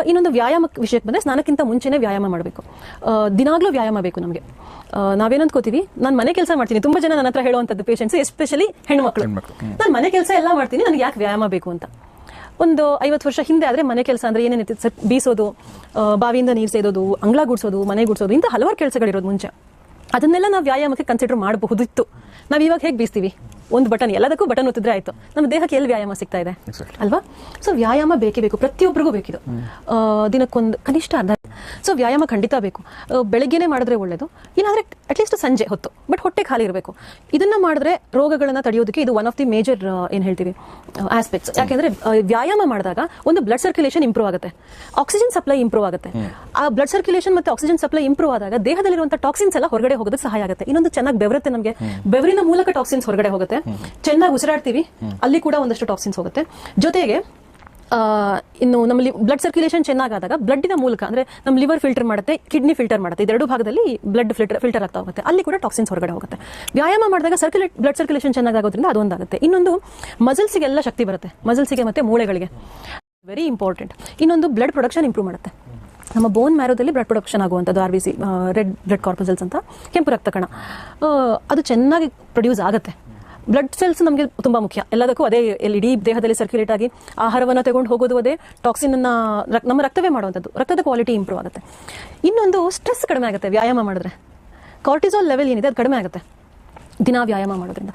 ಇನ್ನೊಂದು ವ್ಯಾಯಾಮ ವಿಷಯಕ್ಕೆ ಬಂದರೆ ಸ್ನಾನಕ್ಕಿಂತ ಮುಂಚೆನೇ ವ್ಯಾಯಾಮ ಮಾಡಬೇಕು. ದಿನಾಗ್ಲೂ ವ್ಯಾಯಾಮ ಬೇಕು ನಮಗೆ. ನಾವೇನಂದ್ಕೋತೀವಿ, ನಾನು ಮನೆ ಕೆಲಸ ಮಾಡ್ತೀನಿ. ತುಂಬ ಜನ ನನ್ನ ಹತ್ರ ಹೇಳುವಂಥದ್ದು ಪೇಷಂಟ್ಸ್, ಎಸ್ಪೆಷಲಿ ಹೆಣ್ಮಕ್ಳು, ನಾನು ಮನೆ ಕೆಲಸ ಎಲ್ಲ ಮಾಡ್ತೀನಿ, ನನಗೆ ಯಾಕೆ ವ್ಯಾಯಾಮ ಬೇಕು ಅಂತ. ಒಂದು 50 ವರ್ಷ ಹಿಂದೆ ಆದರೆ ಮನೆ ಕೆಲಸ ಅಂದರೆ ಏನೇನಿತ್ತು ಸರ್, ಬೀಸೋದು, ಬಾವಿಯಿಂದ ನೀರು ಸೇದೋದು, ಅಂಗಳ ಗುಡಿಸೋದು, ಮನೆ ಗುಡಿಸೋದು, ಇಂಥ ಹಲವಾರು ಕೆಲಸಗಳಿರೋದು ಮುಂಚೆ. ಅದನ್ನೆಲ್ಲ ನಾವು ವ್ಯಾಯಾಮಕ್ಕೆ ಕನ್ಸಿಡರ್ ಮಾಡಬಹುದಿತ್ತು. ನಾವು ಇವಾಗ ಹೇಗೆ ಬೀಸ್ತೀವಿ, ಒಂದು ಬಟನ್, ಎಲ್ಲದಕ್ಕೂ ಬಟನ್ ಒತ್ತಿದ್ರೆ ಆಯ್ತು. ನಮ್ಮ ದೇಹಕ್ಕೆ ಎಲ್ಲಿ ವ್ಯಾಯಾಮ ಸಿಗ್ತಾ ಇದೆ ಅಲ್ವಾ? ಸೊ ವ್ಯಾಯಾಮ ಬೇಕೇ ಬೇಕು, ಪ್ರತಿಯೊಬ್ಬರಿಗೂ ಬೇಕಿದು. ದಿನಕ್ಕೊಂದು ಕನಿಷ್ಠ ಅರ್ಧ. ಸೊ ವ್ಯಾಯಾಮ ಖಂಡಿತ ಬೇಕು. ಬೆಳಗ್ಗೆನೇ ಮಾಡಿದ್ರೆ ಒಳ್ಳೇದು, ಇಲ್ಲಾಂದ್ರೆ ಅಟ್ಲೀಸ್ಟ್ ಸಂಜೆ ಹೊತ್ತು, ಬಟ್ ಹೊಟ್ಟೆ ಖಾಲಿ ಇರಬೇಕು. ಇದನ್ನ ಮಾಡಿದ್ರೆ ರೋಗಗಳನ್ನ ತಡೆಯೋದಕ್ಕೆ ಇದು ಒನ್ ಆಫ್ ದಿ ಮೇಜರ್ ಏನ್ ಹೇಳ್ತೀವಿ ಆಸ್ಪೆಕ್ಟ್ಸ್. ಯಾಕೆಂದ್ರೆ ವ್ಯಾಯಾಮ ಮಾಡಿದಾಗ ಒಂದು ಬ್ಲಡ್ ಸರ್ಕ್ಯುಲೇಷನ್ ಇಂಪ್ರೂವ್ ಆಗುತ್ತೆ, ಆಕ್ಸಿಜನ್ ಸಪ್ಲೈ ಇಂಪ್ರೂವ್ ಆಗುತ್ತೆ. ಆ ಬ್ಲಡ್ ಸರ್ಕ್ಯುಲೇಷನ್ ಮತ್ತೆ ಆಕ್ಸಿಜನ್ ಸಪ್ಲೈ ಇಂಪ್ರೂವ್ ಆದಾಗ ದೇಹದಲ್ಲಿರುವಂತಹ ಟಾಕ್ಸಿನ್ಸ್ ಎಲ್ಲ ಹೊರಗಡೆ ಹೋಗೋದಕ್ಕೆ ಸಹಾಯ ಆಗುತ್ತೆ. ಇನ್ನೊಂದು ಚೆನ್ನಾಗಿ ಬೆವರುತ್ತೆ, ನಮಗೆ ಬೆವರಿನ ಮೂಲಕ ಟಾಕ್ಸಿನ್ಸ್ ಹೊರಗಡೆ ಹೋಗುತ್ತೆ. ಚೆನ್ನಾಗಿ ಉಸಿರಾಡ್ತೀವಿ, ಅಲ್ಲಿ ಕೂಡ ಒಂದಷ್ಟು ಟಾಕ್ಸಿನ್ಸ್ ಹೋಗುತ್ತೆ. ಜೊತೆಗೆ ಇನ್ನು ನಮ್ಮಲ್ಲಿ ಬ್ಲಡ್ ಸರ್ಕ್ಯುಲೇಷನ್ ಚೆನ್ನಾಗಾದಾಗ ಬ್ಲಡ್ಡಿನ ಮೂಲಕ, ಅಂದ್ರೆ ನಮ್ಮ ಲಿವರ್ ಫಿಲ್ಟರ್ ಮಾಡುತ್ತೆ, ಕಿಡ್ನಿ ಫಿಲ್ಟರ್ ಮಾಡುತ್ತೆ, ಇದೆರಡು ಭಾಗದಲ್ಲಿ ಬ್ಲಡ್ ಫಿಲ್ಟರ್ ಆಗ್ತಾ ಹೋಗುತ್ತೆ, ಅಲ್ಲಿ ಕೂಡ ಟಾಕ್ಸಿನ್ಸ್ ಹೊರಗಡೆ ಹೋಗುತ್ತೆ. ವ್ಯಾಯಾಮ ಮಾಡಿದಾಗ ಬ್ಲಡ್ ಸರ್ಕ್ಯುಲೇಷನ್ ಚೆನ್ನಾಗೋದ್ರಿಂದ ಅದೊಂದಾಗುತ್ತೆ. ಇನ್ನೊಂದು ಮಸಲ್ಸಿಗೆಲ್ಲ ಶಕ್ತಿ ಬರುತ್ತೆ, ಮಸಲ್ಸಿಗೆ ಮತ್ತೆ ಮೂಳೆಗಳಿಗೆ, ವೆರಿ ಇಂಪಾರ್ಟೆಂಟ್. ಇನ್ನೊಂದು ಬ್ಲಡ್ ಪ್ರೊಡಕ್ಷನ್ ಇಂಪ್ರೂವ್ ಮಾಡುತ್ತೆ. ನಮ್ಮ ಬೋನ್ ಮ್ಯಾರೋದಲ್ಲಿ ಬ್ಲಡ್ ಪ್ರೊಡಕ್ಷನ್ ಆಗುವಂಥದ್ದು RBC, ರೆಡ್ ಬ್ಲಡ್ ಕಾರ್ಪಸಲ್ಸ್ ಅಂತ, ಕೆಂಪು ರಕ್ತ ಕಣ, ಅದು ಚೆನ್ನಾಗಿ ಪ್ರೊಡ್ಯೂಸ್ ಆಗುತ್ತೆ. ಬ್ಲಡ್ ಸೆಲ್ಸ್ ನಮಗೆ ತುಂಬಾ ಮುಖ್ಯ ಎಲ್ಲದಕ್ಕೂ. ಅದೇ ಇಡೀ ದೇಹದಲ್ಲಿ ಸರ್ಕ್ಯುಲೇಟ್ ಆಗಿ ಆಹಾರವನ್ನು ತಗೊಂಡು ಹೋಗೋದು ಅದೇ, ಟಾಕ್ಸಿನ್ ಅನ್ನ ನಮ್ಮ ರಕ್ತವೇ ಮಾಡುವಂಥದ್ದು, ರಕ್ತದ ಕ್ವಾಲಿಟಿ ಇಂಪ್ರೂವ್ ಆಗುತ್ತೆ. ಇನ್ನೊಂದು ಸ್ಟ್ರೆಸ್ ಕಡಿಮೆ ಆಗುತ್ತೆ ವ್ಯಾಯಾಮ ಮಾಡಿದ್ರೆ. ಕಾರ್ಟಿಸಾಲ್ ಲೆವೆಲ್ ಏನಿದೆ ಅದು ಕಡಿಮೆ ಆಗುತ್ತೆ ದಿನ ವ್ಯಾಯಾಮ ಮಾಡೋದ್ರಿಂದ.